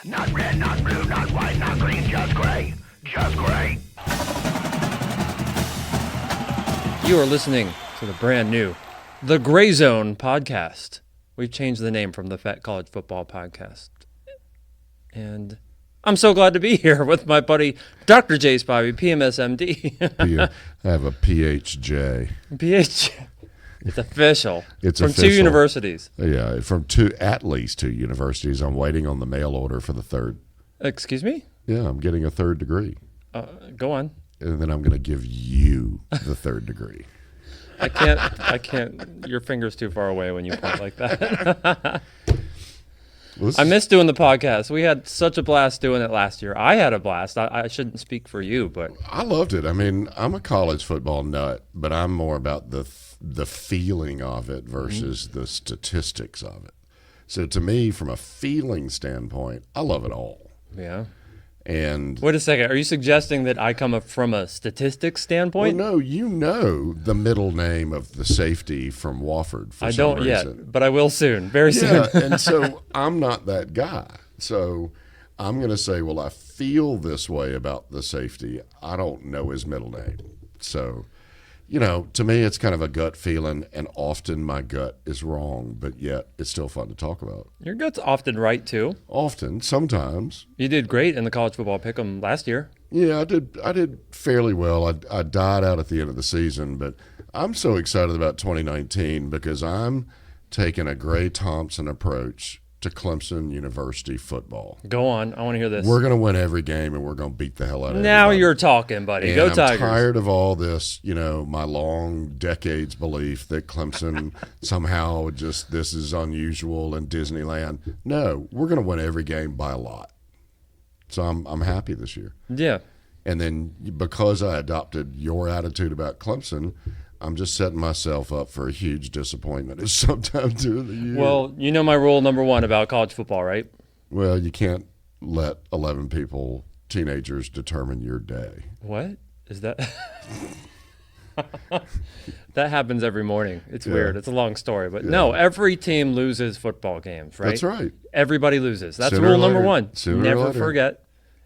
Not red, not blue, not white, not green, just gray. Just gray. You are listening to the brand new The Gray Zone podcast. We've changed the name from the Fat College Football Podcast. And I'm so glad to be here with my buddy, Dr. Jay Spivey, P.M.S.M.D. I have a PhJ. PhD. It's official. It's from official. 2 universities. Yeah, from at least 2 universities. I'm waiting on the mail order for the third. Excuse me? Yeah, I'm getting a third degree. Go on. And then I'm going to give you the third degree. I can't. Your finger's too far away when you point like that. I miss doing the podcast. We had such a blast doing it last year. I had a blast. I shouldn't speak for you, but I loved it. I mean, I'm a college football nut, but I'm more about the feeling of it versus the statistics of it. So to me, from a feeling standpoint, I love it all. Yeah. And wait a second. Are you suggesting that I come from a statistics standpoint? Well, no, you know the middle name of the safety from Wofford for I some don't reason. yet, but I will soon. Very soon. And so I'm not that guy. So I'm going to say, well, I feel this way about the safety. I don't know his middle name. So, you know, to me, it's kind of a gut feeling, and often my gut is wrong, but yet it's still fun to talk about. Your gut's often right, too. Often, sometimes. You did great in the college football pick'em last year. Yeah, I did fairly well. I died out at the end of the season, but I'm so excited about 2019 because I'm taking a Grey Thompson approach to Clemson University football. Go on. I want to hear this. We're going to win every game, and we're going to beat the hell out of Now everybody. you're talking, buddy. And Go I'm Tigers. tired of all this, you know, my long decades belief that Clemson somehow just this is unusual in Disneyland. No, we're going to win every game by a lot. So I'm happy this year. Yeah. And then because I adopted your attitude about Clemson, I'm just setting myself up for a huge disappointment sometime during the year. Well, you know my rule number 1 about college football, right? Well, you can't let 11 teenagers, determine your day. What is that? That happens every morning. It's weird. It's a long story. But no, every team loses football games, right? That's right. Everybody loses. That's Sooner rule or number later. 1. Sooner or Never later. forget.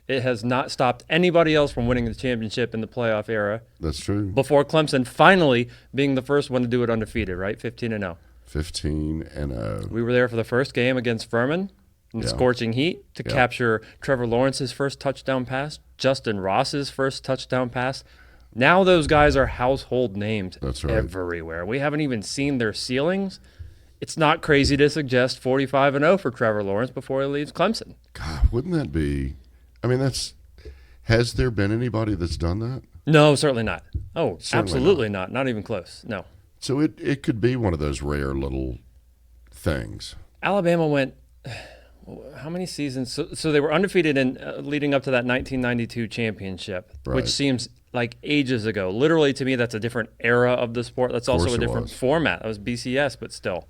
It has not stopped anybody else from winning the championship in the playoff era. That's true. Before Clemson finally being the first one to do it undefeated, right? 15-0. 15-0. We were there for the first game against Furman in scorching heat to capture Trevor Lawrence's first touchdown pass, Justin Ross's first touchdown pass. Now those guys are household names everywhere. We haven't even seen their ceilings. It's not crazy to suggest 45-0 for Trevor Lawrence before he leaves Clemson. God, wouldn't that be? I mean, has there been anybody that's done that? No, certainly not. Oh, Certainly absolutely not. Not even close. No. So it could be one of those rare little things. Alabama went, how many seasons? So they were undefeated in leading up to that 1992 championship, which seems like ages ago. Literally, to me, that's a different era of the sport. That's also a different format. That was BCS, but still.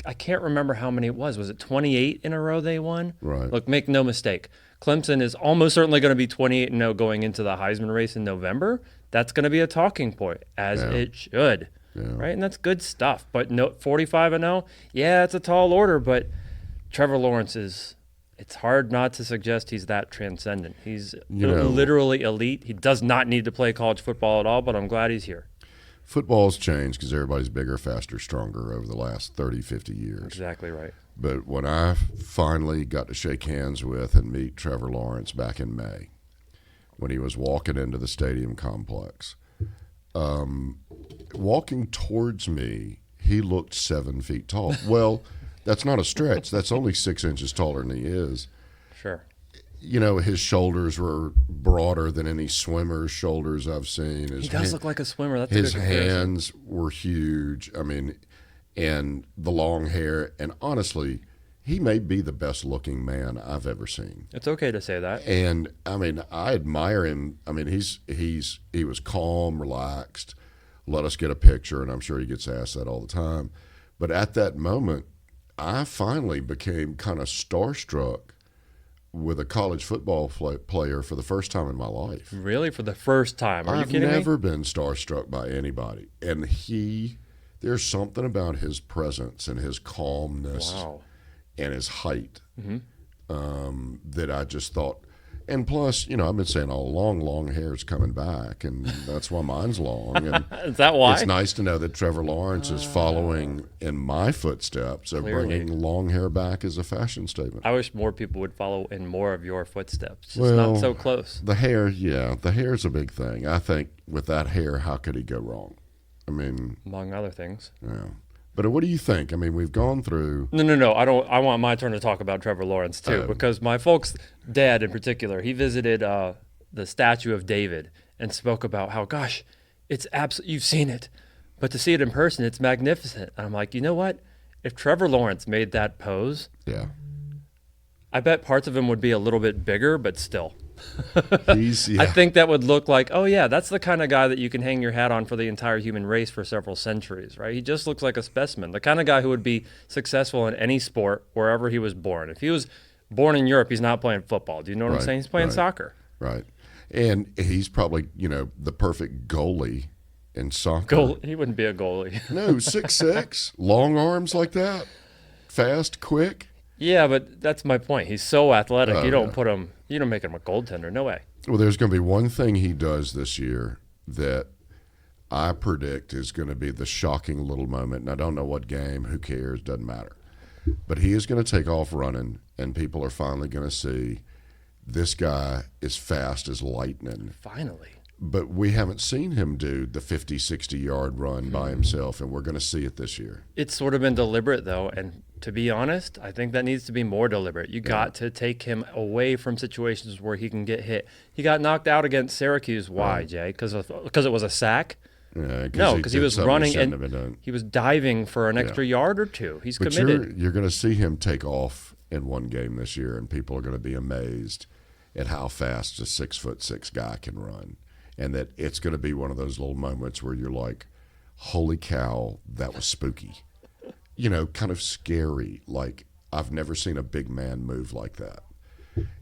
I can't remember how many it was. Was it 28 in a row they won? Right. Look, make no mistake. Clemson is almost certainly going to be 28-0 going into the Heisman race in November. That's going to be a talking point, as it should. Yeah. Right? And that's good stuff. But no, 45-0, yeah, it's a tall order, but Trevor Lawrence it's hard not to suggest he's that transcendent. He's literally elite. He does not need to play college football at all, but I'm glad he's here. Football's changed because everybody's bigger, faster, stronger over the last 30, 50 years. Exactly right. But when I finally got to shake hands with and meet Trevor Lawrence back in May, when he was walking into the stadium complex, walking towards me, he looked 7 feet tall. Well, that's not a stretch. That's only 6 inches taller than he is. Sure. You know, his shoulders were broader than any swimmer's shoulders I've seen. He does look like a swimmer. That's his a good comparison. hands were huge. I mean, and the long hair. And honestly, he may be the best looking man I've ever seen. It's okay to say that. And I mean, I admire him. I mean, he was calm, relaxed, let us get a picture, and I'm sure he gets asked that all the time. But at that moment, I finally became kind of starstruck with a college football player for the first time in my life. Really? For the first time? Are you kidding me? I've never been starstruck by anybody. And there's something about his presence and his calmness. Wow. and his height that I just thought. And plus, I've been saying all along, long hair is coming back, and that's why mine's long. And is that why? It's nice to know that Trevor Lawrence is following in my footsteps of bringing long hair back as a fashion statement. I wish more people would follow in more of your footsteps. It's not so close. The hair, the hair is a big thing. I think with that hair, how could he go wrong? I mean, among other things. Yeah. But what do you think? I mean, we've gone through. No. I want my turn to talk about Trevor Lawrence too, because my folks' dad in particular, he visited the statue of David and spoke about how, gosh, it's absolutely, you've seen it, but to see it in person, it's magnificent. And I'm like, you know what? If Trevor Lawrence made that pose, I bet parts of him would be a little bit bigger, but still. I think that would look like, oh yeah, that's the kind of guy that you can hang your hat on for the entire human race for several centuries, right? He just looks like a specimen, the kind of guy who would be successful in any sport wherever he was born. If he was born in Europe, he's not playing football. Do you know what I'm saying? He's playing soccer. Right. And he's probably, the perfect goalie in soccer. He wouldn't be a goalie. No, 6'6", long arms like that, fast, quick. Yeah, but that's my point. He's so athletic. You don't make him a goaltender. No way. Well, there's going to be one thing he does this year that I predict is going to be the shocking little moment. And I don't know what game. Who cares? Doesn't matter. But he is going to take off running, and people are finally going to see this guy is fast as lightning. Finally. But we haven't seen him do the 50, 60-yard run by himself, and we're going to see it this year. It's sort of been deliberate, though, and to be honest, I think that needs to be more deliberate. You got to take him away from situations where he can get hit. He got knocked out against Syracuse. Why, Jay? Because it was a sack? Yeah, no, because he was running and he was diving for an extra yard or two. He's committed. You're going to see him take off in one game this year, and people are going to be amazed at how fast a 6'6" guy can run. And that it's going to be one of those little moments where you're like, holy cow, that was spooky. Kind of scary. Like, I've never seen a big man move like that.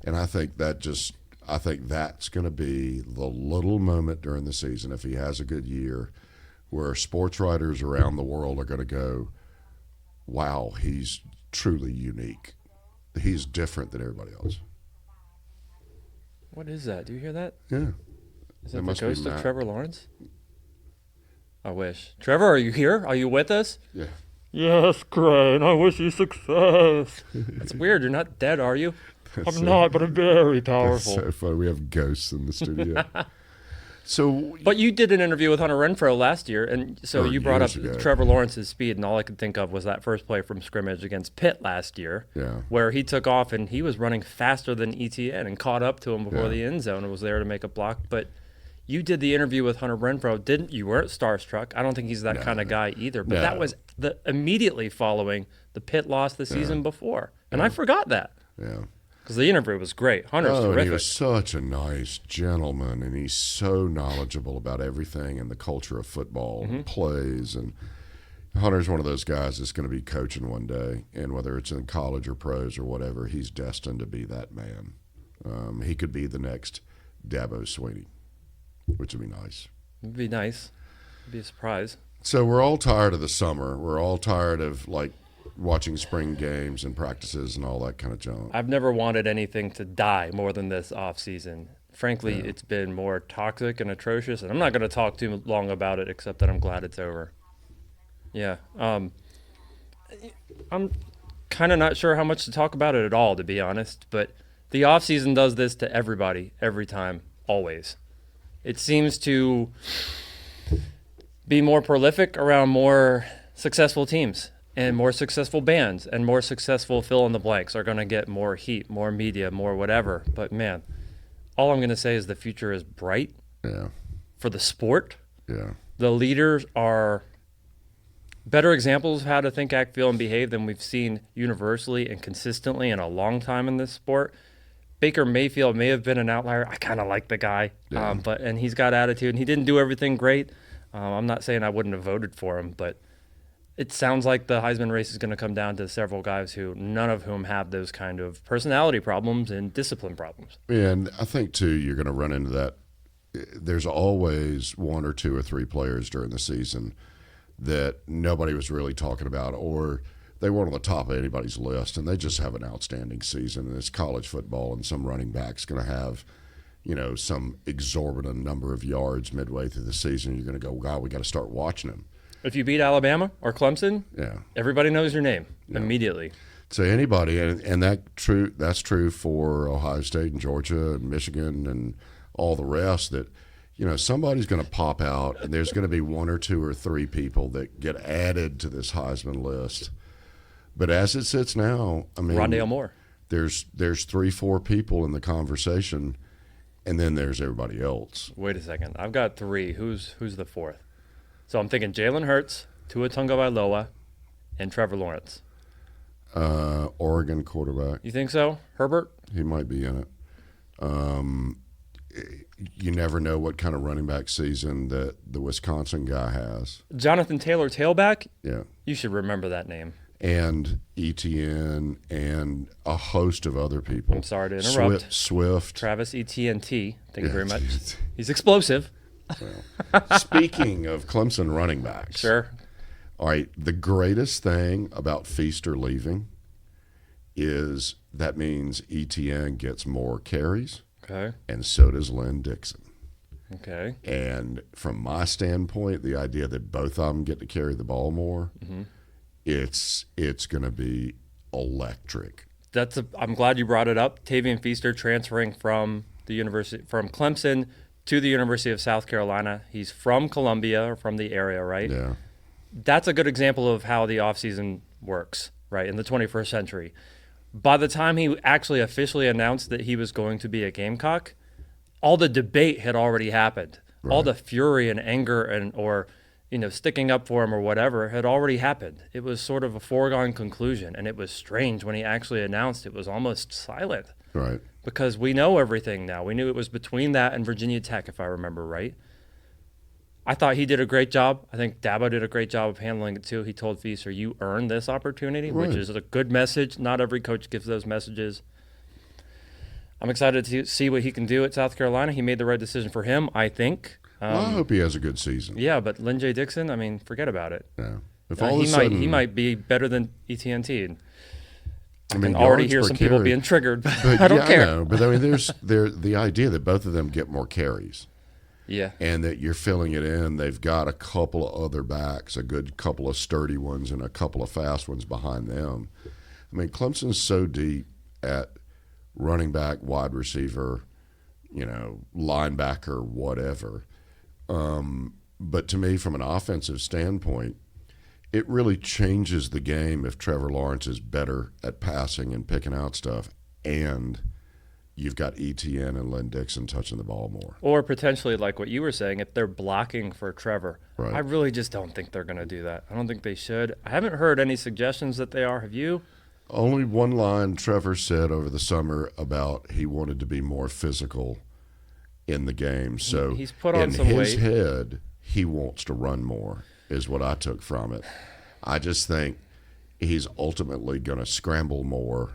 And I think that's going to be the little moment during the season, if he has a good year, where sports writers around the world are going to go, wow, he's truly unique. He's different than everybody else. What is that? Do you hear that? Yeah. Is that the ghost of Trevor Lawrence? I wish. Trevor, are you here? Are you with us? Yeah. Yes, Gray, and I wish you success. That's weird. You're not dead, are you? I'm not, but I'm very powerful. That's so funny. We have ghosts in the studio. But you did an interview with Hunter Renfrow last year, and so you brought up Trevor Lawrence's speed, and all I could think of was that first play from scrimmage against Pitt last year, where he took off and he was running faster than ETN and caught up to him before the end zone and was there to make a block. But you did the interview with Hunter Renfrow, you weren't starstruck. I don't think he's that kind of guy either. But that was immediately following the Pitt loss the season before, and I forgot that. Yeah. Because the interview was great. Hunter's terrific. He was such a nice gentleman, and he's so knowledgeable about everything and the culture of football and plays. And Hunter's one of those guys that's going to be coaching one day, and whether it's in college or pros or whatever, he's destined to be that man. He could be the next Dabo Swinney, which would be nice. It'd be nice. It'd be a surprise. So we're all tired of the summer. We're all tired of, watching spring games and practices and all that kind of junk. I've never wanted anything to die more than this offseason. Frankly, it's been more toxic and atrocious, and I'm not going to talk too long about it except that I'm glad it's over. Yeah. I'm kind of not sure how much to talk about it at all, to be honest, but the offseason does this to everybody, every time, always. It seems to be more prolific around more successful teams. And more successful bands and more successful fill-in-the-blanks are going to get more heat, more media, more whatever. But, man, all I'm going to say is the future is bright for the sport. Yeah. The leaders are better examples of how to think, act, feel, and behave than we've seen universally and consistently in a long time in this sport. Baker Mayfield may have been an outlier. I kind of like the guy, and he's got attitude, and he didn't do everything great. I'm not saying I wouldn't have voted for him, but it sounds like the Heisman race is going to come down to several guys none of whom have those kind of personality problems and discipline problems. Yeah, and I think, too, you're going to run into that. There's always one or two or three players during the season that nobody was really talking about, or they weren't on the top of anybody's list, and they just have an outstanding season. And it's college football, and some running back's going to have, some exorbitant number of yards midway through the season. You're going to go, God, we got to start watching him. If you beat Alabama or Clemson, everybody knows your name immediately. So anybody, and that's true for Ohio State and Georgia and Michigan and all the rest, that somebody's going to pop out, and there's going to be one or two or three people that get added to this Heisman list. But as it sits now, I mean, Rondale Moore. There's 3-4 people in the conversation, and then there's everybody else. Wait a second, I've got 3. Who's the 4th? So I'm thinking Jalen Hurts, Tua Tagovailoa, and Trevor Lawrence. Oregon quarterback. You think so? Herbert? He might be in it. You never know what kind of running back season that the Wisconsin guy has. Jonathan Taylor, tailback? Yeah. You should remember that name. And ETN and a host of other people. I'm sorry to interrupt. Swift. Travis Etienne. Thank you very much. He's explosive. Well, speaking of Clemson running backs. Sure. All right, the greatest thing about Feaster leaving is that means ETN gets more carries. Okay. And so does Lynn Dixon. Okay. And from my standpoint, the idea that both of them get to carry the ball more, it's going to be electric. I'm glad you brought it up. Tavian Feaster transferring from Clemson to the University of South Carolina. He's from Columbia, or from the area, right? Yeah. That's a good example of how the offseason works, right, in the 21st century. By the time he actually officially announced that he was going to be a Gamecock, all the debate had already happened. Right. All the fury and anger or sticking up for him or whatever had already happened. It was sort of a foregone conclusion, and it was strange when he actually announced. It was almost silent. Right. Because we know everything now. We knew it was between that and Virginia Tech, if I remember right. I thought he did a great job. I think Dabo did a great job of handling it too. He told Feaster, you earned this opportunity, which is a good message. Not every coach gives those messages. I'm excited to see what he can do at South Carolina. He made the right decision for him, I think. I hope he has a good season. Yeah, but Lynn J. Dixon, I mean, forget about it. Yeah. He might be better than ETNT. I can already hear some people being triggered, but I don't care. I know, but I mean, there's the idea that both of them get more carries. Yeah. And that you're filling it in. They've got a couple of other backs, a good couple of sturdy ones and a couple of fast ones behind them. I mean, Clemson's so deep at running back, wide receiver, linebacker, whatever. But to me, from an offensive standpoint, it really changes the game if Trevor Lawrence is better at passing and picking out stuff, and you've got ETN and Lynn Dixon touching the ball more. Or potentially, like what you were saying, if they're blocking for Trevor. Right. I really just don't think they're going to do that. I don't think they should. I haven't heard any suggestions that they are. Have you? Only one line Trevor said over the summer about he wanted to be more physical in the game. So he's put on in some his weight. head, he wants to run more, is what I took from it. I just think he's ultimately going to scramble more.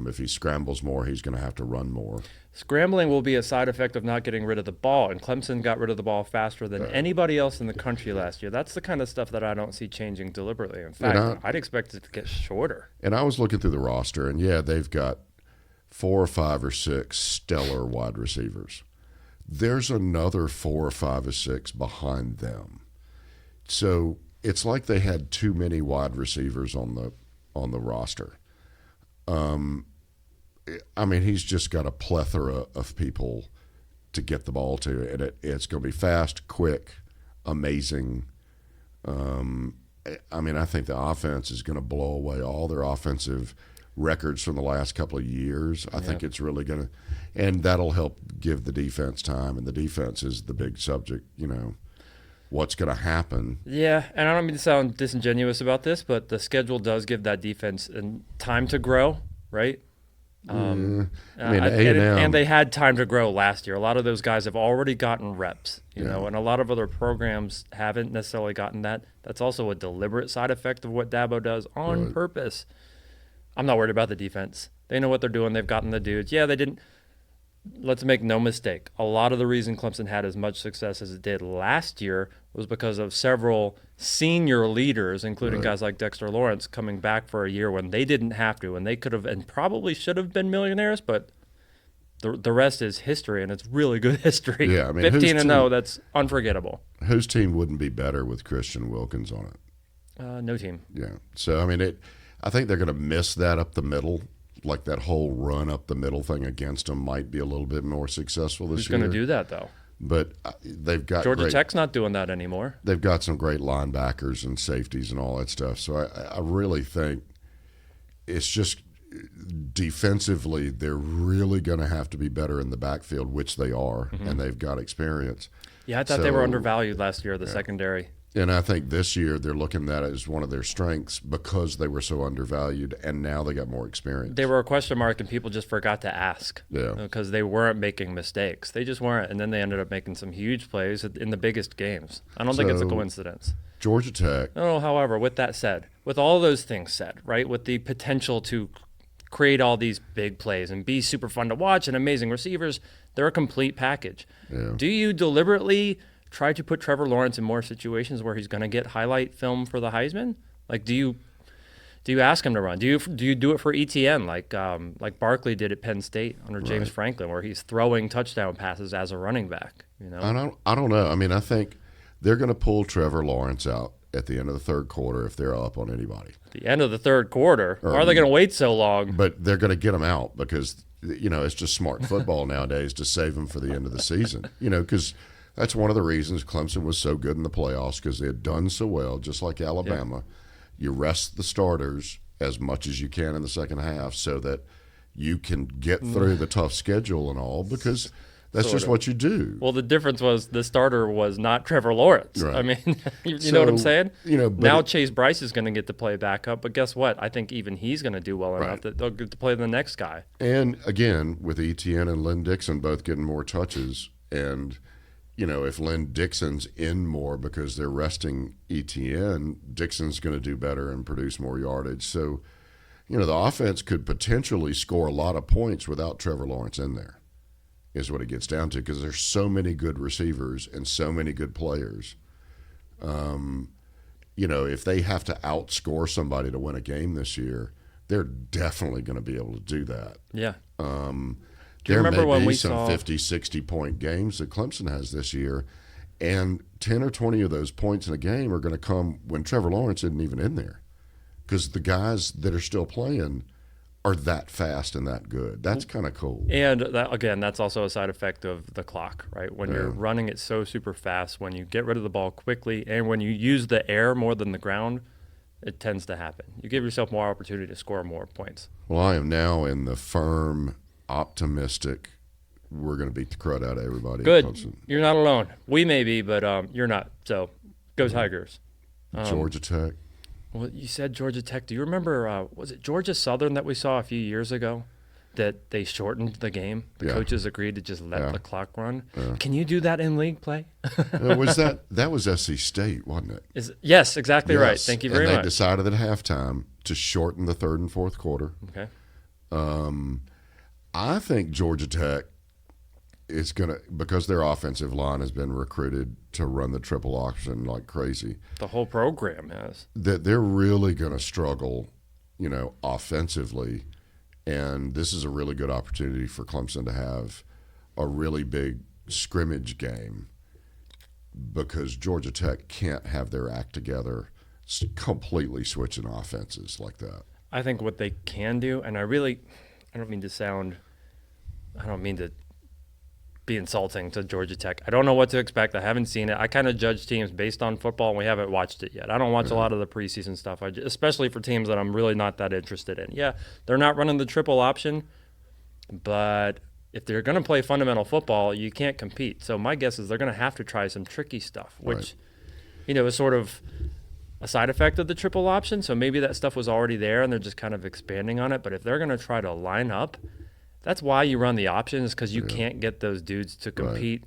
If he scrambles more, he's going to have to run more. Scrambling will be a side effect of not getting rid of the ball, and Clemson got rid of the ball faster than anybody else in the country last year. That's the kind of stuff that I don't see changing deliberately. In fact, I'd expect it to get shorter. And I was looking through the roster, and they've got 4 or 5 or 6 stellar wide receivers. There's another 4 or 5 or 6 behind them. So it's like they had too many wide receivers on the roster. I mean, he's just got a plethora of people to get the ball to, and it's going to be fast, quick, amazing. I mean, I think the offense is going to blow away all their offensive records from the last couple of years. I think it's really going to – and that'll help give the defense time, and the defense is the big subject, what's going to happen. Yeah, and I don't mean to sound disingenuous about this, but the schedule does give that defense time to grow, right? I mean, and they had time to grow last year. A lot of those guys have already gotten reps, you know, and a lot of other programs haven't necessarily gotten that. That's also a deliberate side effect of what Dabo does on purpose. I'm not worried about the defense. They know what they're doing. They've gotten the dudes. Yeah, they didn't. Let's make no mistake. A lot of the reason Clemson had as much success as it did last year was because of several senior leaders, including guys like Dexter Lawrence, coming back for a year when they didn't have to, and they could have and probably should have been millionaires, but the rest is history, and it's really good history. Yeah, I mean, 15-0, that's unforgettable. Whose team wouldn't be better with Christian Wilkins on it? No team. Yeah. So, I mean, I think they're going to miss that up the middle. Like that whole run up the middle thing against them might be a little bit more successful this year. Who's going to do that, though? But they've got Georgia Tech's not doing that anymore. They've got some great linebackers and safeties and all that stuff. So I really think it's just defensively they're really going to have to be better in the backfield, which they are, and they've got experience. Yeah, I thought they were undervalued last year, the secondary. And I think this year they're looking at it as one of their strengths because they were so undervalued, and now they got more experience. They were a question mark, and people just forgot to ask. Yeah. Because they weren't making mistakes. They just weren't, and then they ended up making some huge plays in the biggest games. I don't think it's a coincidence. Georgia Tech. No, however, with that said, with all those things said, right, with the potential to create all these big plays and be super fun to watch and amazing receivers, they're a complete package. Yeah. Do you deliberately try to put Trevor Lawrence in more situations where he's going to get highlight film for the Heisman? Like, do you ask him to run? Do you do it for ETN like Barkley did at Penn State under James Franklin, where he's throwing touchdown passes as a running back? You know, I don't know. I mean, I think they're going to pull Trevor Lawrence out at the end of the third quarter if they're up on anybody. The end of the third quarter. Why are they going to wait so long? But they're going to get him out because it's just smart football nowadays to save him for the end of the season. Because that's one of the reasons Clemson was so good in the playoffs, because they had done so well, just like Alabama. Yeah. You rest the starters as much as you can in the second half so that you can get through the tough schedule and all, because that's just what you do. Well, the difference was the starter was not Trevor Lawrence. Right. I mean, you know what I'm saying? Now Chase Bryce is going to get to play backup, but guess what? I think even he's going to do well enough that they'll get to play the next guy. And again, with ETN and Lynn Dixon both getting more touches, and if Lynn Dixon's in more because they're resting ETN, Dixon's going to do better and produce more yardage. So, the offense could potentially score a lot of points without Trevor Lawrence in there, is what it gets down to, because there's so many good receivers and so many good players. If they have to outscore somebody to win a game this year, they're definitely going to be able to do that. Yeah. There may be some 50, 60-point games that Clemson has this year, and 10 or 20 of those points in a game are going to come when Trevor Lawrence isn't even in there, because the guys that are still playing are that fast and that good. That's kind of cool. And that's also a side effect of the clock, right? When you're running it so super fast, when you get rid of the ball quickly, and when you use the air more than the ground, it tends to happen. You give yourself more opportunity to score more points. Well, I am now in the firm, optimistic, we're going to beat the crud out of everybody. Good. You're not alone. We may be, but you're not. So go Tigers. Georgia Tech. Well, you said Georgia Tech. Do you remember, was it Georgia Southern that we saw a few years ago that they shortened the game? The coaches agreed to just let the clock run. Yeah. Can you do that in league play? That was SC State, wasn't it? Yes, exactly right. Thank you very much. And they decided at halftime to shorten the third and fourth quarter. Okay. I think Georgia Tech is going to, because their offensive line has been recruited to run the triple option like crazy. The whole program has. That they're really going to struggle, offensively. And this is a really good opportunity for Clemson to have a really big scrimmage game, because Georgia Tech can't have their act together completely switching offenses like that. I think what they can do, and I don't mean to be insulting to Georgia Tech. I don't know what to expect. I haven't seen it. I kind of judge teams based on football, and we haven't watched it yet. I don't watch a lot of the preseason stuff, especially for teams that I'm really not that interested in. Yeah, they're not running the triple option, but if they're going to play fundamental football, you can't compete. So my guess is they're going to have to try some tricky stuff, which, is sort of a side effect of the triple option. So maybe that stuff was already there, and they're just kind of expanding on it. But if they're going to try to line up, that's why you run the options, because you can't get those dudes to compete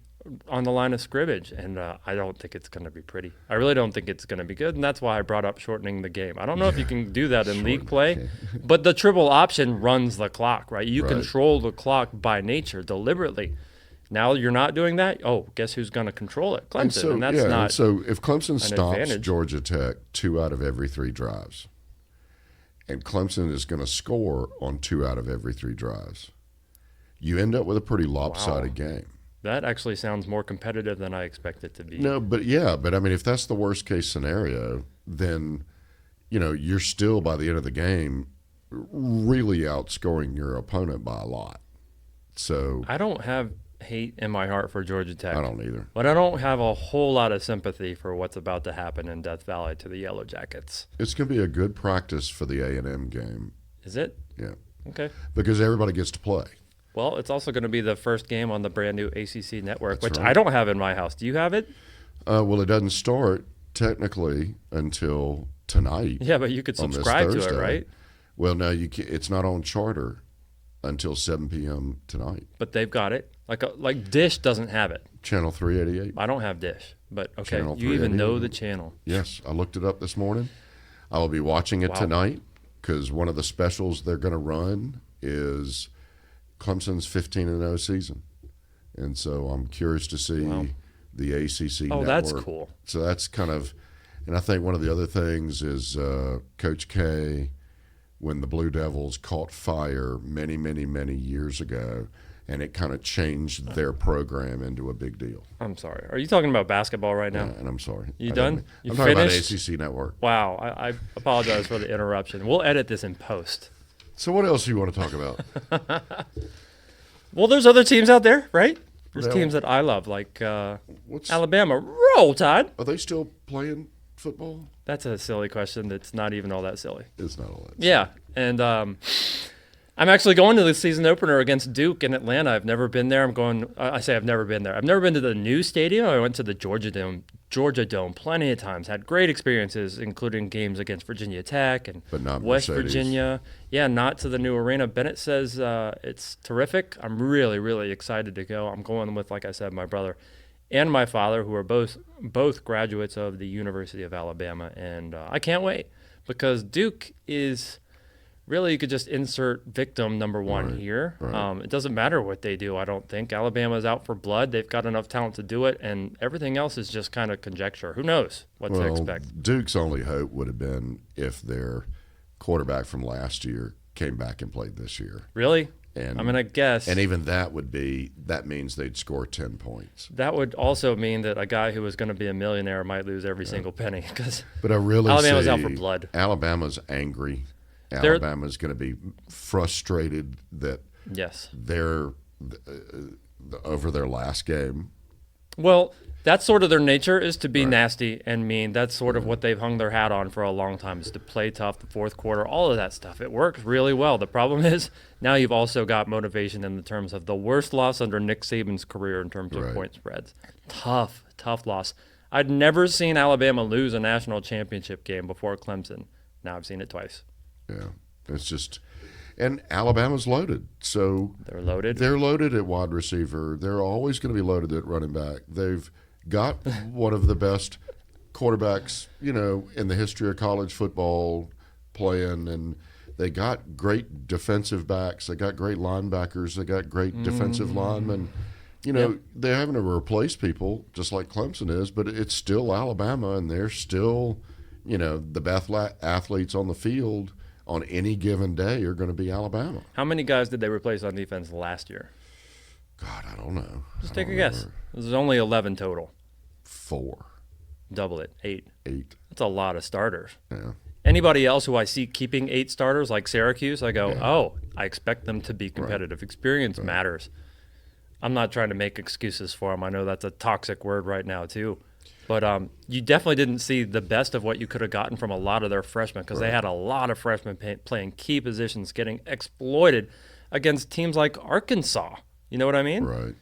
on the line of scrimmage. And I don't think it's going to be pretty. I really don't think it's going to be good, and that's why I brought up shortening the game. I don't know if you can do that in league play, but the triple option runs the clock, right? You control the clock by nature deliberately. Now you're not doing that. Oh, guess who's going to control it? Clemson, and that's not. And so if Clemson stops advantage. Georgia Tech 2 out of every 3 drives, and Clemson is going to score on 2 out of every 3 drives, you end up with a pretty lopsided game. That actually sounds more competitive than I expect it to be. No, but I mean, if that's the worst case scenario, then you're still by the end of the game really outscoring your opponent by a lot. So I don't have hate in my heart for Georgia Tech. I don't either. But I don't have a whole lot of sympathy for what's about to happen in Death Valley to the Yellow Jackets. It's going to be a good practice for the A&M game. Is it? Yeah. Okay. Because everybody gets to play. Well, it's also going to be the first game on the brand new ACC network, That's which right. I don't have in my house. Do you have it? Well, it doesn't start technically until tonight. Yeah, but you could on this subscribe to it, Thursday. right? Well, no, you can't. It's not on Charter until 7 p.m. tonight. But they've got it. Like Dish doesn't have it. Channel 388. I don't have Dish, but okay. Channel You even know 388. the channel. Yes, I looked it up this morning. I will be watching it Wow. tonight because one of the specials they're going to run is Clemson's 15-0 season, and so I'm curious to see the ACC network. Oh, that's cool. So that's kind of, and I think one of the other things is Coach K, when the Blue Devils caught fire many, many, many years ago, and it kind of changed their program into a big deal. I'm sorry. Are you talking about basketball right now? And I'm sorry. You I done? didn't- You I'm talking finished? about ACC network. Wow. I apologize for the interruption. We'll edit this in post. So what else do you want to talk about? Well, there's other teams out there, right? There's Well- teams that I love, like What's Alabama. Roll Tide. Are they still playing football? That's a silly question that's not even all that silly. It's not all that. Yeah, and I'm actually going to the season opener against Duke in Atlanta. I've never been there. I say I've never been there. I've never been to the new stadium. I went to the Georgia Dome plenty of times. Had great experiences, including games against Virginia Tech and But not West Mercedes. Virginia. Yeah, not to the new arena. Bennett says it's terrific. I'm really, really excited to go. I'm going with, like I said, my brother and my father, who are both graduates of the University of Alabama, and I can't wait because Duke is. Really, you could just insert victim number one here. Right. It doesn't matter what they do, I don't think. Alabama's out for blood. They've got enough talent to do it, and everything else is just kind of conjecture. Who knows what to expect? Duke's only hope would have been if their quarterback from last year came back and played this year. Really? And I mean, I guess. And even that means they'd score 10 points. That would also mean that a guy who was going to be a millionaire might lose every single penny. Because But I really Alabama's see out for blood. Alabama's angry. Alabama's going to be frustrated that Yes. they're over their last game. Well, that's sort of their nature, is to be nasty and mean. That's sort of what they've hung their hat on for a long time, is to play tough, the fourth quarter, all of that stuff. It works really well. The problem is now you've also got motivation in the terms of the worst loss under Nick Saban's career in terms of point spreads. Tough loss. I'd never seen Alabama lose a national championship game before Clemson. Now I've seen it twice. Yeah, it's just, and Alabama's loaded. So They're loaded. They're loaded at wide receiver. They're always going to be loaded at running back. They've got one of the best quarterbacks, in the history of college football playing, and they got great defensive backs. They got great linebackers. They got great defensive linemen. They're having to replace people just like Clemson is, but it's still Alabama, and they're still, the best athletes on the field on any given day are going to be Alabama. How many guys did they replace on defense last year? God, I don't know. Just take a guess. There's only 11 total. 4, Double it, 8. 8. That's a lot of starters. Yeah. Anybody else who I see keeping 8 starters, like Syracuse, I go, I expect them to be competitive. Experience matters. I'm not trying to make excuses for them. I know that's a toxic word right now, too. But you definitely didn't see the best of what you could have gotten from a lot of their freshmen, because they had a lot of freshmen playing key positions, getting exploited against teams like Arkansas. You know what I mean? Right.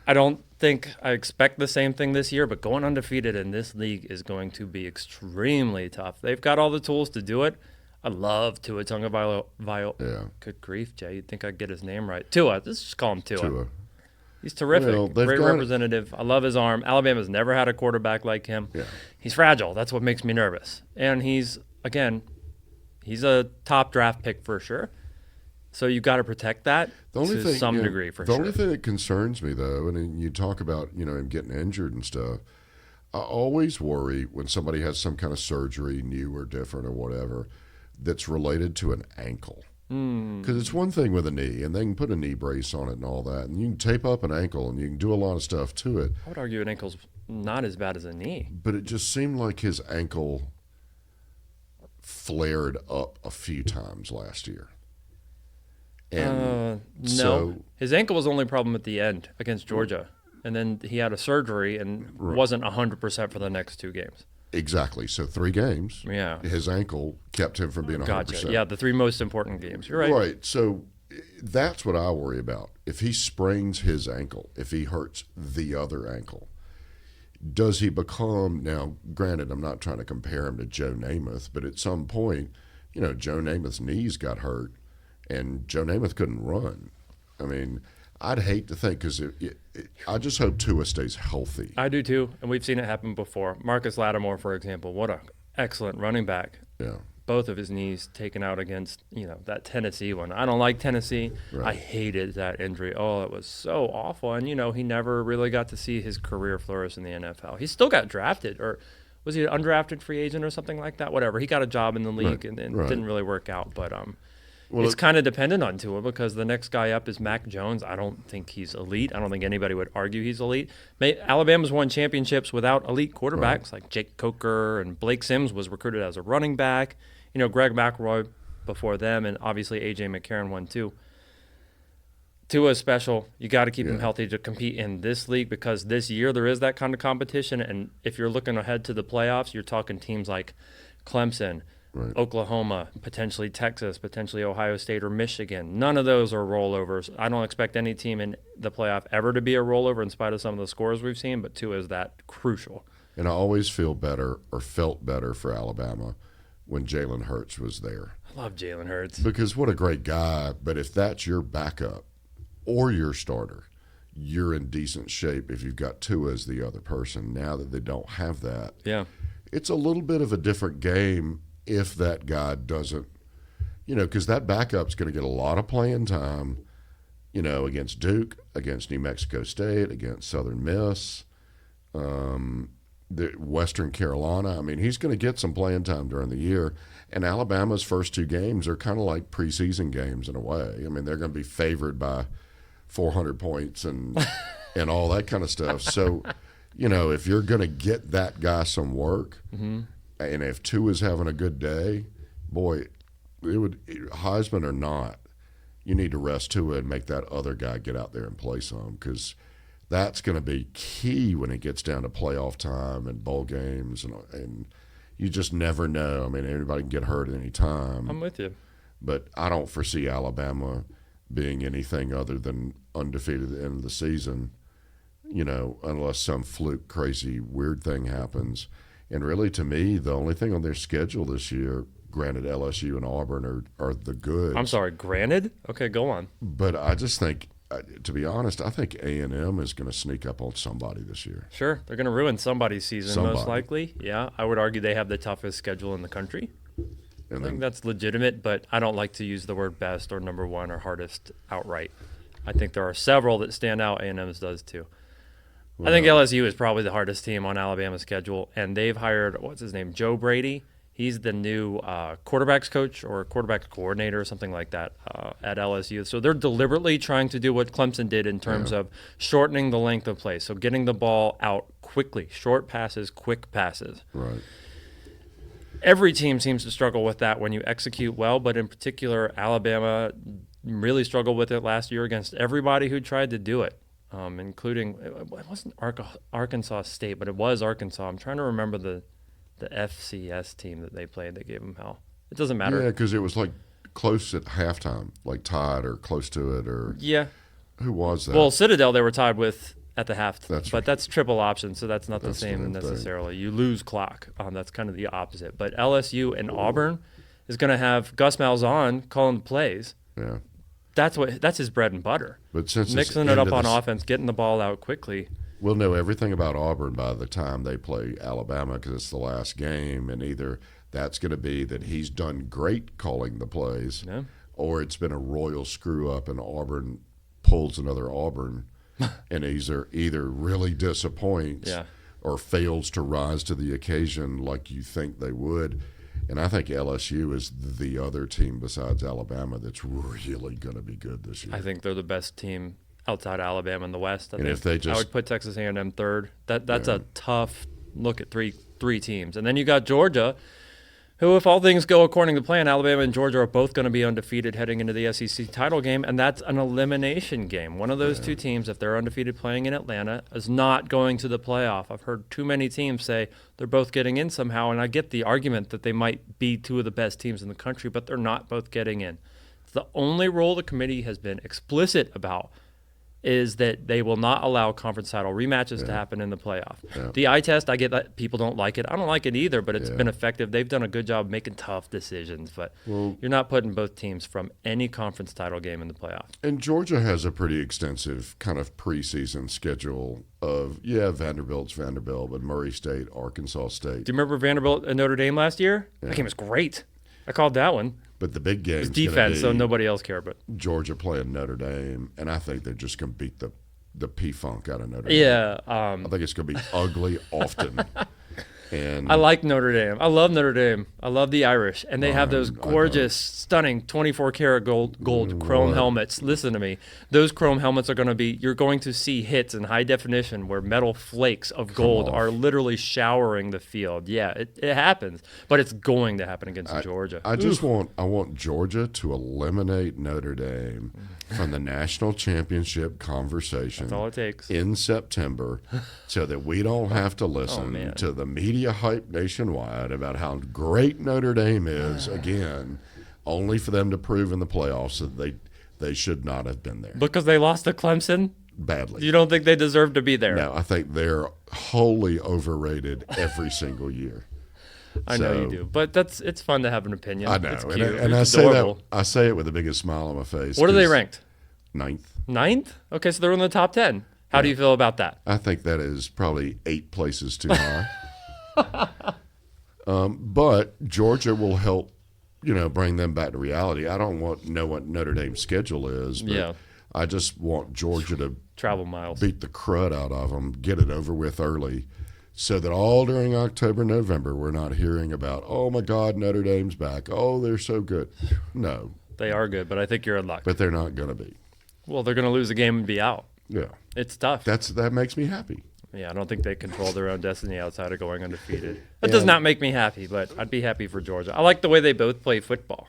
I don't think I expect the same thing this year, but going undefeated in this league is going to be extremely tough. They've got all the tools to do it. I love Tua Tagovailoa. Yeah. Good grief, Jay. You'd think I'd get his name right. Tua. Let's just call him Tua. Tua. He's terrific. Well, they've Great got- representative. I love his arm. Alabama's never had a quarterback like him. Yeah. He's fragile. That's what makes me nervous. And he's a top draft pick for sure. So you got to protect that to some degree for sure. The only thing that concerns me, though, and you talk about him getting injured and stuff, I always worry when somebody has some kind of surgery, new or different or whatever, that's related to an ankle. Because it's one thing with a knee, and they can put a knee brace on it and all that, and you can tape up an ankle, and you can do a lot of stuff to it. I would argue an ankle's not as bad as a knee. But it just seemed like his ankle flared up a few times last year. And no, his ankle was the only problem at the end against Georgia, and then he had a surgery and wasn't 100% for the next 2 games. Exactly. So 3 games. Yeah. His ankle kept him from being 100%. Gotcha. Yeah, the 3 most important games. You're right. Right. So that's what I worry about. If he sprains his ankle, if he hurts the other ankle, does he become, now granted, I'm not trying to compare him to Joe Namath, but at some point, Joe Namath's knees got hurt and Joe Namath couldn't run. I mean, I'd hate to think, because I just hope Tua stays healthy. I do too, and we've seen it happen before. Marcus Lattimore, for example, what an excellent running back. Yeah. Both of his knees taken out against, that Tennessee one. I don't like Tennessee. Right. I hated that injury. Oh, it was so awful. And, he never really got to see his career flourish in the NFL. He still got drafted, or was he an undrafted free agent or something like that? Whatever. He got a job in the league and didn't really work out. But it's kind of dependent on Tua, because the next guy up is Mac Jones. I don't think he's elite. I don't think anybody would argue he's elite. Alabama's won championships without elite quarterbacks like Jake Coker, and Blake Sims was recruited as a running back. Greg McElroy before them, and obviously A.J. McCarron won too. Tua is special. You got to keep him healthy to compete in this league, because this year there is that kind of competition. And if you're looking ahead to the playoffs, you're talking teams like Clemson, Oklahoma, potentially Texas, potentially Ohio State or Michigan. None of those are rollovers. I don't expect any team in the playoff ever to be a rollover in spite of some of the scores we've seen, but Tua is that crucial. And I always felt better for Alabama when Jalen Hurts was there. I love Jalen Hurts. Because what a great guy. But if that's your backup or your starter, you're in decent shape if you've got Tua as the other person. Now that they don't have that, it's a little bit of a different game if that guy doesn't, because that backup's going to get a lot of playing time, against Duke, against New Mexico State, against Southern Miss, the Western Carolina. I mean, he's going to get some playing time during the year. And Alabama's first 2 games are kind of like preseason games in a way. I mean, they're going to be favored by 400 points and all that kind of stuff. So, if you're going to get that guy some work, and if Tua's having a good day, boy, Heisman or not, you need to rest Tua and make that other guy get out there and play some, because that's going to be key when it gets down to playoff time and bowl games, and you just never know. I mean, everybody can get hurt at any time. I'm with you. But I don't foresee Alabama being anything other than undefeated at the end of the season, unless some fluke, crazy, weird thing happens. And really, to me, the only thing on their schedule this year, granted LSU and Auburn are the goods. I'm sorry, granted? Okay, go on. But I just think, to be honest, I think A&M is going to sneak up on somebody this year. Sure. They're going to ruin somebody's season, most likely. Yeah, I would argue they have the toughest schedule in the country. I think that's legitimate, but I don't like to use the word best or number 1 or hardest outright. I think there are several that stand out. A&M's does too. Well, I think LSU is probably the hardest team on Alabama's schedule, and they've hired, Joe Brady. He's the new quarterbacks coach or quarterbacks coordinator or something like that at LSU. So they're deliberately trying to do what Clemson did in terms of shortening the length of play. So getting the ball out quickly, short passes, quick passes. Right. Every team seems to struggle with that when you execute well, but in particular, Alabama really struggled with it last year against everybody who tried to do it, including, it wasn't Arkansas State, but it was Arkansas. I'm trying to remember the FCS team that they played that gave them hell. It doesn't matter. Yeah, because it was like close at halftime, like tied or close to it, or who was that? Well, Citadel they were tied with at the half, but that's triple option, so that's not the same necessarily. You lose clock. That's kind of the opposite. But LSU and Auburn is going to have Gus Malzahn calling the plays. Yeah, that's his bread and butter. But since mixing it up on offense, getting the ball out quickly. We'll know everything about Auburn by the time they play Alabama, because it's the last game, and either that's going to be that he's done great calling the plays, or it's been a royal screw up and Auburn pulls another Auburn and either really disappoints or fails to rise to the occasion like you think they would. And I think LSU is the other team besides Alabama that's really going to be good this year. I think they're the best team outside Alabama in the West. And if they I would put Texas A&M third. That's a tough look at three teams. And then you got Georgia, who, if all things go according to plan, Alabama and Georgia are both going to be undefeated heading into the SEC title game, and that's an elimination game. One of those two teams, if they're undefeated playing in Atlanta, is not going to the playoff. I've heard too many teams say they're both getting in somehow, and I get the argument that they might be two of the best teams in the country, but they're not both getting in. It's the only rule the committee has been explicit about is that they will not allow conference title rematches to happen in the playoff. The eye test, I get that people don't like it. I don't like it either, but it's been effective. They've done a good job making tough decisions, but you're not putting both teams from any conference title game in the playoff. And Georgia has a pretty extensive kind of preseason schedule of, Vanderbilt's Vanderbilt, but Murray State, Arkansas State. Do you remember Vanderbilt and Notre Dame last year? That game was great. I called that one. But the big game is defense, so nobody else cared. But Georgia playing Notre Dame, and I think they're just going to beat the P-Funk out of Notre Dame. Yeah. I think it's going to be ugly often. And I like Notre Dame. I love Notre Dame. I love the Irish. And they have those gorgeous, stunning 24-karat gold chrome helmets. Listen to me. Those chrome helmets are going to be – you're going to see hits in high definition where metal flakes of gold are literally showering the field. Yeah, it happens. But it's going to happen against Georgia. I want Georgia to eliminate Notre Dame from the national championship conversation. That's all it takes. In September so that we don't have to listen to the media hype nationwide about how great Notre Dame is again, only for them to prove in the playoffs that they should not have been there. Because they lost to Clemson? Badly. You don't think they deserve to be there? No, I think they're wholly overrated every single year. I know you do, but it's fun to have an opinion. I know, it's cute. and I say that I say it with the biggest smile on my face. What are they ranked? Ninth. Okay, so they're in the top 10. How do you feel about that? I think that is probably 8 places too high. But Georgia will help, bring them back to reality. I don't know what Notre Dame's schedule is, but I just want Georgia to travel miles, beat the crud out of them, get it over with early, so that all during October, November, we're not hearing about, oh my God, Notre Dame's back. Oh, they're so good. No. They are good, but I think you're in luck. But they're not going to be. Well, they're going to lose a game and be out. Yeah. It's tough. That makes me happy. Yeah, I don't think they control their own destiny outside of going undefeated. That does not make me happy, but I'd be happy for Georgia. I like the way they both play football.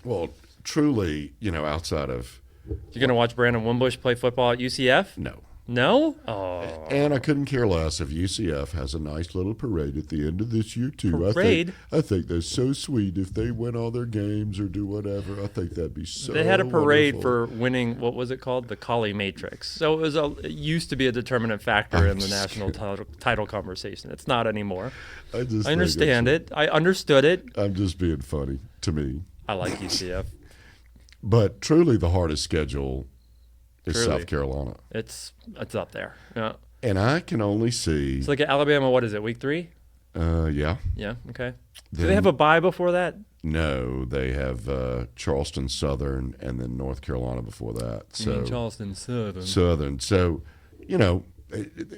Well, truly, outside of... You're going to watch Brandon Wimbush play football at UCF? No. No? Oh. And I couldn't care less if UCF has a nice little parade at the end of this year, too. Parade? I think that's so sweet if they win all their games or do whatever. I think that'd be so They had a parade wonderful. for winning, what was it called? The Collie Matrix. So it used to be a determinant factor in the national title conversation. It's not anymore. I understand it. I understood it. I'm just being funny to me. I like UCF. But truly the hardest schedule is South Carolina. It's up there. Yeah. And I can only see... It's like Alabama, what is it, week 3? Yeah. Yeah, okay. Do they have a bye before that? No, they have Charleston Southern and then North Carolina before that. So Charleston Southern. So,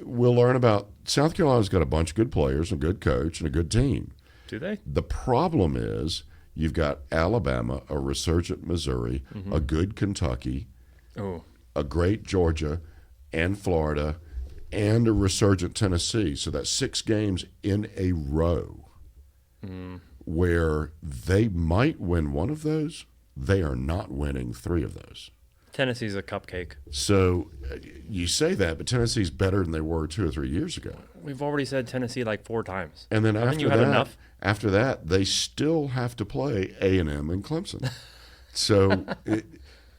we'll learn about... South Carolina's got a bunch of good players, a good coach, and a good team. Do they? The problem is you've got Alabama, a resurgent Missouri, a good Kentucky, a great Georgia and Florida, and a resurgent Tennessee. So that's 6 games in a row where they might win one of those. They are not winning 3 of those. Tennessee's a cupcake. So you say that, but Tennessee's better than they were 2 or 3 years ago. We've already said Tennessee like 4 times. And then enough? After that, they still have to play A&M and Clemson. So...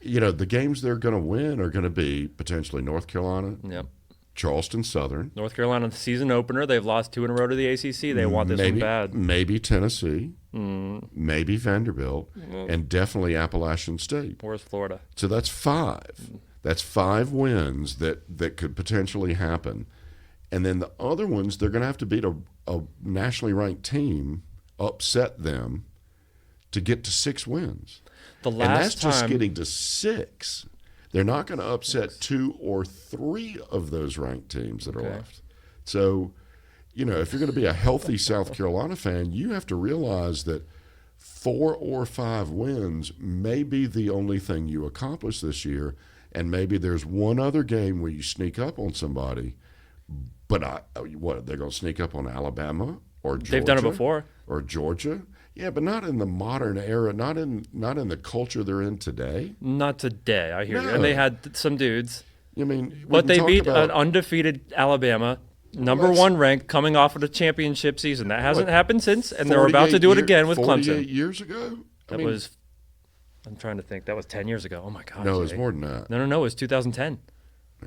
the games they're going to win are going to be potentially North Carolina, Charleston Southern. North Carolina, the season opener. They've lost 2 in a row to the ACC. They want this one bad. Maybe Tennessee, maybe Vanderbilt, and definitely Appalachian State. Where's Florida? So that's 5. That's 5 wins that could potentially happen. And then the other ones, they're going to have to beat a nationally ranked team, upset them to get to 6 wins. The last and that's just time, getting to 6. They're not going to upset 2 or 3 of those ranked teams that are left. So, if you're going to be a healthy South Carolina fan, you have to realize that 4 or 5 wins may be the only thing you accomplish this year, and maybe there's one other game where you sneak up on somebody, but they're going to sneak up on Alabama or Georgia? They've done it before. Or Georgia? Yeah, but not in the modern era, not in the culture they're in today. Not today, I hear you. And they had some dudes. But they beat an undefeated Alabama, number 1 ranked, coming off of a championship season. That hasn't happened since, and they're about to do it again with 48 Clemson. years ago? I'm trying to think. That was 10 years ago. Oh, my God. No, it was more than that. No. It was 2010.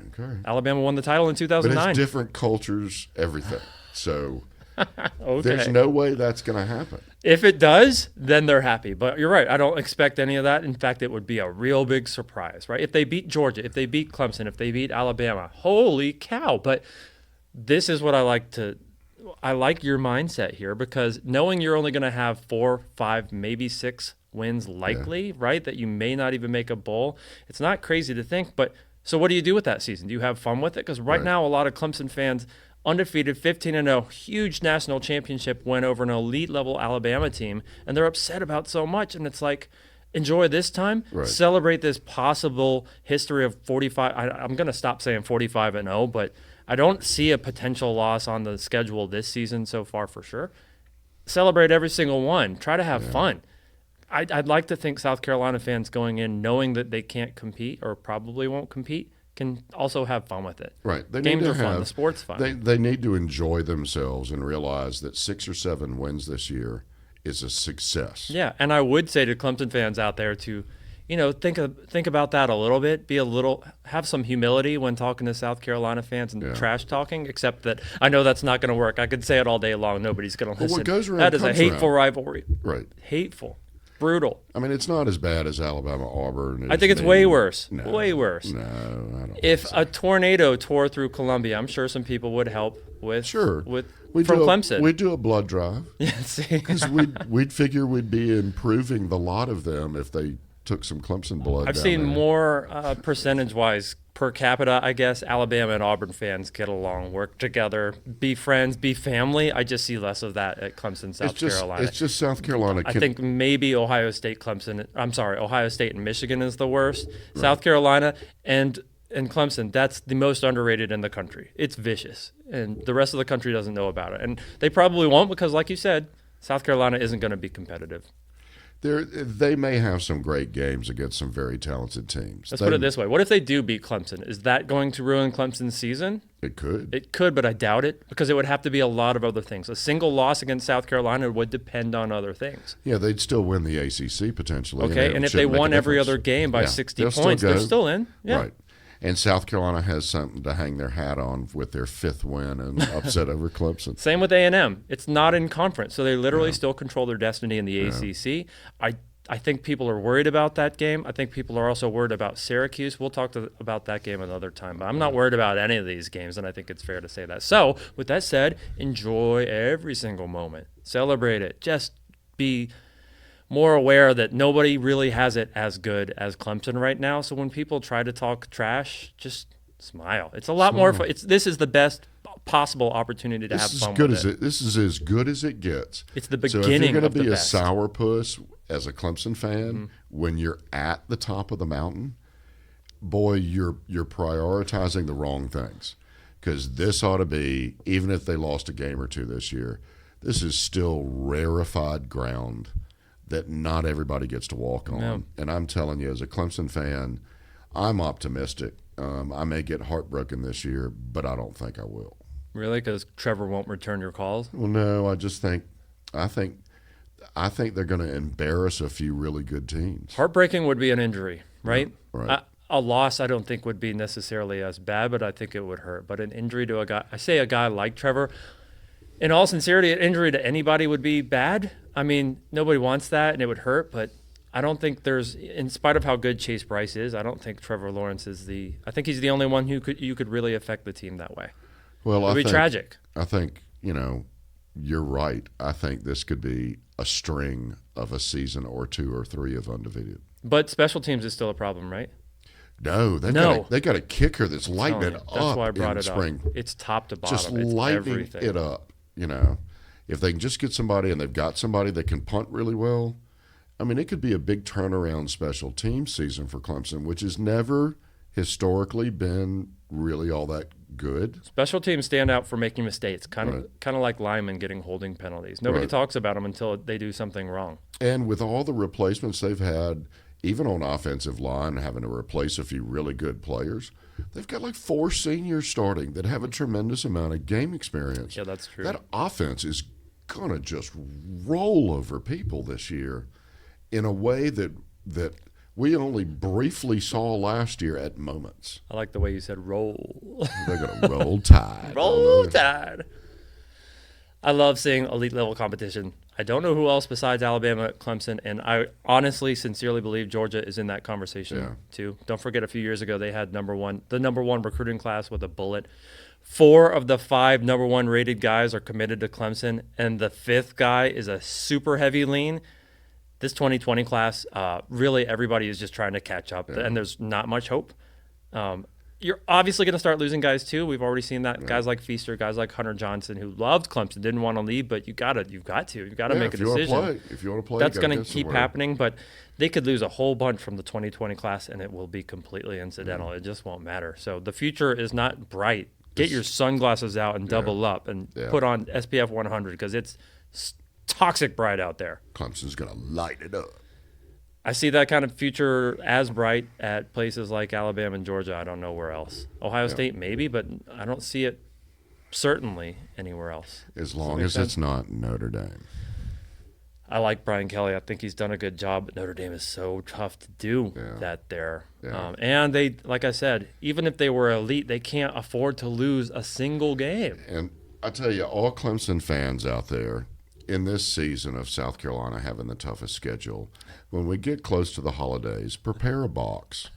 Okay. Alabama won the title in 2009. But it's different cultures, everything. So okay. there's no way that's going to happen. If it does, then they're happy. But you're right. I don't expect any of that. In fact, it would be a real big surprise, right? If they beat Georgia, if they beat Clemson, if they beat Alabama, holy cow. But this is what I like your mindset here, because knowing you're only going to have 4, 5, maybe 6 wins likely, right? That you may not even make a bowl. It's not crazy to think, but so what do you do with that season? Do you have fun with it? Because right now, a lot of Clemson fans, undefeated, 15-0, huge national championship win over an elite-level Alabama team, and they're upset about so much. And it's like, enjoy this time, celebrate this possible history of 45. I'm going to stop saying 45-0, but I don't see a potential loss on the schedule this season so far for sure. Celebrate every single one. Try to have fun. I'd like to think South Carolina fans going in knowing that they can't compete or probably won't compete can also have fun with it. Right. Games are fun. The sport's fun. They need to enjoy themselves and realize that 6 or 7 wins this year is a success. Yeah, and I would say to Clemson fans out there to, think about that a little bit. Have some humility when talking to South Carolina fans and trash talking. Except that I know that's not going to work. I could say it all day long. Nobody's going to listen. What goes around that is a hateful around. Rivalry. Right. Hateful. Brutal. It's not as bad as Alabama-Auburn. I think it's way worse. No, way worse. No, I don't. If a tornado tore through Columbia, I'm sure some people would help with. Sure. From Clemson. We'd do a blood drive. Yeah, see. Because we'd figure we'd be improving the lot of them if they took some Clemson blood. I've seen more percentage-wise per capita, I guess, Alabama and Auburn fans get along, work together, be friends, be family. I just see less of that at Clemson, South Carolina. It's just South Carolina. I think maybe Ohio State and Michigan is the worst. Right. South Carolina and Clemson, that's the most underrated in the country. It's vicious, and the rest of the country doesn't know about it. And they probably won't because, like you said, South Carolina isn't going to be competitive. They may have some great games against some very talented teams. Let's put it this way. What if they do beat Clemson? Is that going to ruin Clemson's season? It could. It could, but I doubt it because it would have to be a lot of other things. A single loss against South Carolina would depend on other things. Yeah, they'd still win the ACC potentially. Okay, and if they won every other game by 60 points, they're still in. Yeah. Right. And South Carolina has something to hang their hat on with their 5th win and upset over Clemson. Same with A&M. It's not in conference, so they literally still control their destiny in the ACC. I think people are worried about that game. I think people are also worried about Syracuse. We'll talk about that game another time. But I'm not worried about any of these games, and I think it's fair to say that. So, with that said, enjoy every single moment. Celebrate it. Just be more aware that nobody really has it as good as Clemson right now. So when people try to talk trash, just smile. It's a lot more fun. This is the best possible opportunity to have fun with it. This is as good as it gets. It's the beginning of the best. So if you're going to be a sourpuss as a Clemson fan when you're at the top of the mountain, boy, you're prioritizing the wrong things. Because this ought to be, even if they lost a game or two this year, this is still rarefied ground that not everybody gets to walk on. Yeah. And I'm telling you, as a Clemson fan, I'm optimistic. I may get heartbroken this year, but I don't think I will. Really? Because Trevor won't return your calls? Well, no, I think they're going to embarrass a few really good teams. Heartbreaking would be an injury, right? Right. A loss I don't think would be necessarily as bad, but I think it would hurt. But an injury to a guy like Trevor, in all sincerity, an injury to anybody would be bad. I mean, nobody wants that, and it would hurt, but I don't think in spite of how good Chase Bryce is, I don't think Trevor Lawrence I think he's the only one you could really affect the team that way. Well, it would be tragic. I think, you're right. I think this could be a string of a season or 2 or 3 of undefeated. But special teams is still a problem, right? No, they got a kicker that's lighting it up. That's why I brought it spring. up. It's top to bottom. Just it's lighting everything. it up. If they can just get somebody, and they've got somebody that can punt really well, I mean, it could be a big turnaround special team season for Clemson, which has never historically been really all that good. Special teams stand out for making mistakes, kind of like linemen getting holding penalties. Nobody talks about them until they do something wrong. And with all the replacements they've had, even on offensive line, having to replace a few really good players, they've got like 4 seniors starting that have a tremendous amount of game experience. Yeah, that's true. That offense is going to just roll over people this year in a way that we only briefly saw last year at moments. I like the way you said roll. They're going to roll tide. Roll tide. I love seeing elite level competition. I don't know who else besides Alabama, Clemson, and I honestly, sincerely believe Georgia is in that conversation too. Don't forget, a few years ago they had the number one recruiting class with a bullet. 4 of the 5 number 1 rated guys are committed to Clemson, and the 5th guy is a super heavy lean. This 2020 class, really everybody is just trying to catch up, and there's not much hope. You're obviously going to start losing guys too. We've already seen that. Guys like Feaster, guys like Hunter Johnson, who loved Clemson, didn't want to leave, but you've got to make a decision. If you want to play, that's going to keep happening. But they could lose a whole bunch from the 2020 class, and it will be completely incidental. It just won't matter. So the future is not bright. Get your sunglasses out and double up and put on SPF 100 because it's toxic bright out there. Clemson's going to light it up. I see that kind of future as bright at places like Alabama and Georgia. I don't know where else. Ohio State maybe, but I don't see it certainly anywhere else. As long as it's not Notre Dame. I like Brian Kelly. I think he's done a good job, but Notre Dame is so tough to do that there. Yeah. And they, like I said, even if they were elite, they can't afford to lose a single game. And I tell you, all Clemson fans out there, in this season of South Carolina having the toughest schedule, when we get close to the holidays, prepare a box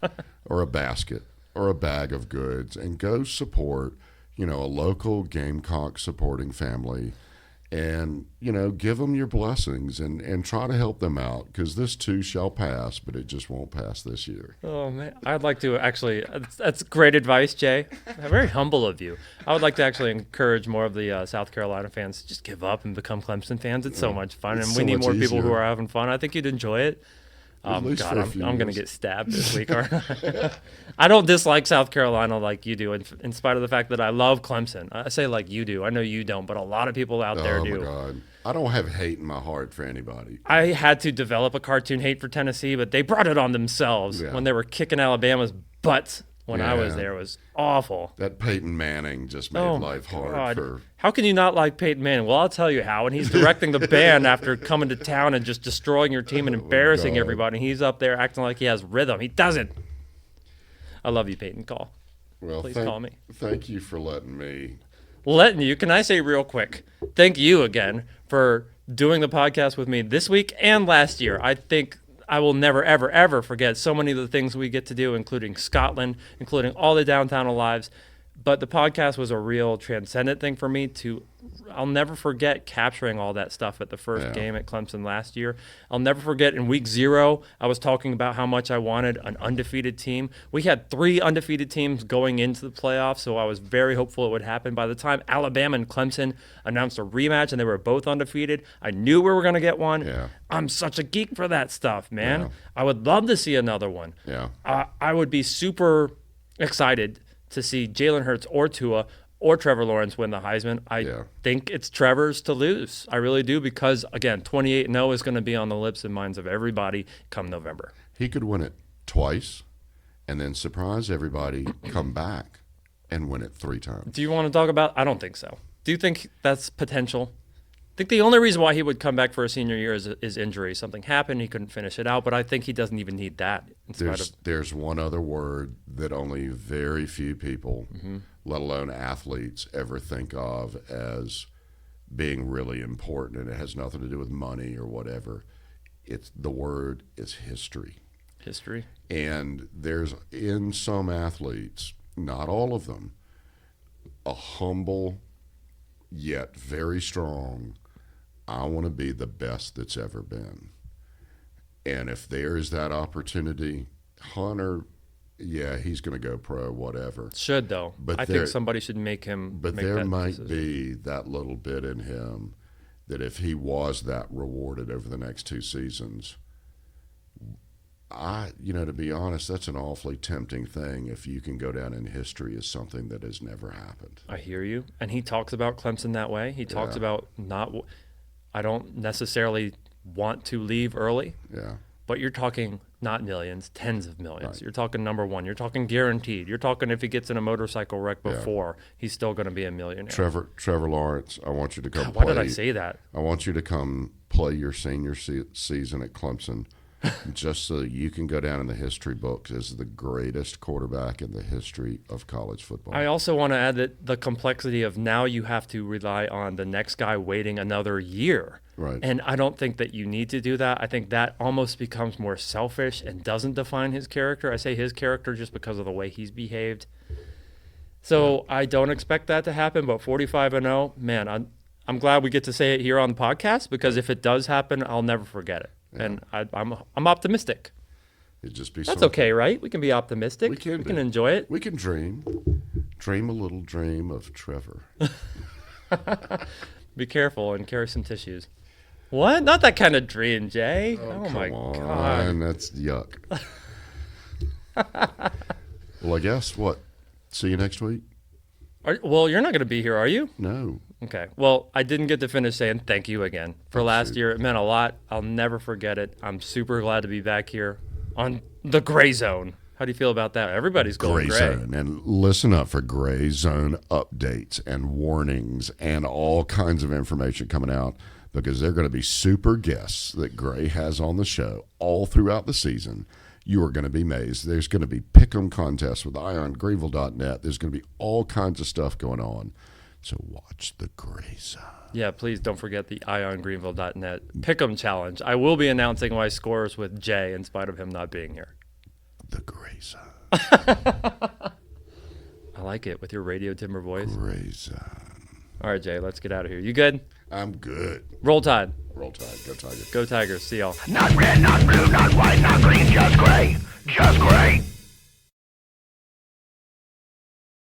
or a basket or a bag of goods and go support, a local Gamecock supporting family and, give them your blessings and try to help them out because this too shall pass, but it just won't pass this year. Oh, man. I'd like to actually – that's great advice, Jay. Very humble of you. I would like to actually encourage more of the South Carolina fans to just give up and become Clemson fans. It's so much fun, and we need more people who are having fun. I think you'd enjoy it. God, I'm going to get stabbed this week, aren't I? I don't dislike South Carolina like you do, in spite of the fact that I love Clemson. I say like you do. I know you don't, but a lot of people out there do. Oh, my God. I don't have hate in my heart for anybody. I had to develop a cartoon hate for Tennessee, but they brought it on themselves when they were kicking Alabama's butts when I was there. It was awful. That Peyton Manning just made life hard for... How can you not like Peyton Manning? Well, I'll tell you how. And he's directing the band after coming to town and just destroying your team and embarrassing everybody. He's up there acting like he has rhythm. He doesn't. I love you, Peyton. Call. Well, Please call me. Thank you for letting me. Can I say real quick, thank you again for doing the podcast with me this week and last year. I think I will never, ever, ever forget so many of the things we get to do, including Scotland, including all the downtown lives. But the podcast was a real transcendent thing for me I'll never forget capturing all that stuff at the first game at Clemson last year. I'll never forget in week 0, I was talking about how much I wanted an undefeated team. We had 3 undefeated teams going into the playoffs, so I was very hopeful it would happen. By the time Alabama and Clemson announced a rematch and they were both undefeated, I knew we were going to get one. Yeah. I'm such a geek for that stuff, man. Yeah. I would love to see another one. Yeah. I would be super excited to see Jalen Hurts or Tua or Trevor Lawrence win the Heisman. I think it's Trevor's to lose. I really do because, again, 28-0 is going to be on the lips and minds of everybody come November. He could win it twice and then surprise everybody, come back, and win it 3 times. Do you want to talk about – I don't think so. Do you think that's potential? I think the only reason why he would come back for a senior year is injury. Something happened. He couldn't finish it out, but I think he doesn't even need that. There's one other word that only very few people, let alone athletes, ever think of as being really important, and it has nothing to do with money or whatever. The word is history. History. And there's, in some athletes, not all of them, a humble yet very strong, I want to be the best that's ever been. And if there's that opportunity, Hunter, yeah, he's going to go pro, whatever. Should, though. But I think somebody should make him But make there that might decision. be that little bit in him that if he was that rewarded over the next 2 seasons, to be honest, that's an awfully tempting thing if you can go down in history as something that has never happened. I hear you. And he talks about Clemson that way. He talks about I don't necessarily want to leave early. Yeah. But you're talking not millions, tens of millions. Right. You're talking number one. You're talking guaranteed. You're talking if he gets in a motorcycle wreck before, he's still going to be a millionaire. Trevor Lawrence, I want you to come God, play. why did I say that? I want you to come play your senior season at Clemson just so you can go down in the history books as the greatest quarterback in the history of college football. I also want to add that the complexity of now you have to rely on the next guy waiting another year. Right. And I don't think that you need to do that. I think that almost becomes more selfish and doesn't define his character. I say his character just because of the way he's behaved. So I don't expect that to happen, but 45-0, man, I'm glad we get to say it here on the podcast because if it does happen, I'll never forget it. Yeah. And I'm optimistic. It'd just be That's something. okay, right? We can be optimistic. We can enjoy it. We can dream a little dream of Trevor. Be careful and carry some tissues. What? Not that kind of dream, Jay. Oh my God. That's yuck. Well, I guess what? See you next week? Well, you're not going to be here, are you? No. Okay. Well, I didn't get to finish saying thank you again for last year. It meant a lot. I'll never forget it. I'm super glad to be back here on the Gray Zone. How do you feel about that? Everybody's going gray. Zone. And listen up for Gray Zone updates and warnings and all kinds of information coming out because they're going to be super guests that Gray has on the show all throughout the season. You are going to be amazed. There's going to be pick-em contests with Greenville.net. There's going to be all kinds of stuff going on. So watch the Gray Zone. Yeah, please don't forget the iongreenville.net Pick'em Challenge. I will be announcing my scores with Jay in spite of him not being here. The Gray Zone. I like it with your radio timber voice. Gray Zone. All right, Jay, let's get out of here. You good? I'm good. Roll Tide. Roll Tide. Go Tigers. Go Tigers. See y'all. Not red, not blue, not white, not green, just